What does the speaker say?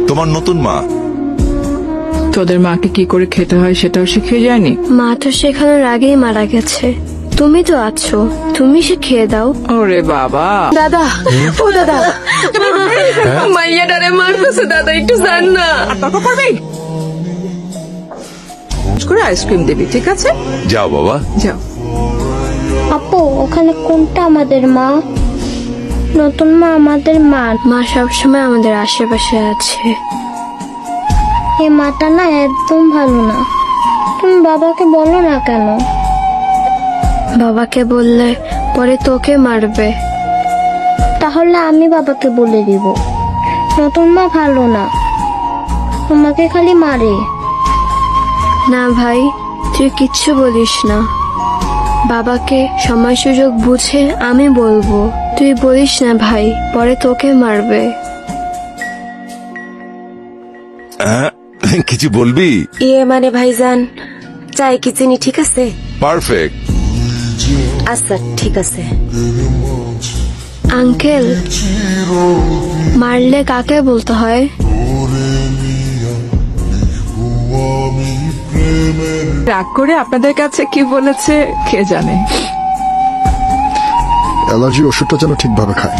তোমার নতুন মা। তোদের মাকে কি করে খেতে হয় সেটাও শিখিয়ে যায়নি? মা তো শেখানোর আগেই মারা গেছে, তুমি তো আছো, তুমি শিখিয়ে দাও। ওরে বাবা, দাদা, ও দাদা, মাইয়াটারে মারতেছে দাদা, একটু জান না। তর্ক করবি? করে আইসক্রিম দিবি, ঠিক আছে? যাও বাবা, যাও। আপু, ওখানে কোনটা আমাদের মা? নতুন মা আমাদের মা। মা সবসময় আমাদের আশেপাশে আছে। এই মাটা না একদম ভালো না। তুমি বাবাকে বলো না কেন? বাবাকে বললে পরে তোকে মারবে। তাহলে আমি বাবাকে বলে দিব। নতুন মা ভালো না, আমাকে খালি মারে। না ভাই, তুই কিচ্ছু বলিস না। বাবাকে সময় সুযোগ বুঝে আমি বলবো। তুই বলিস না ভাই, পরে তোকে মারবে। কিছু বলবি? মানে ভাইজান, চাই কি চিনি ঠিক আছে? পারফেক্ট। আচ্ছা ঠিক আছে। আঙ্কেল, মারলে কাকে বলতে হয়? রাগ করে আপনাদের কাছে কি বলেছে কে জানে। অ্যালার্জির ওষুধটা যেন ঠিকভাবে খায়।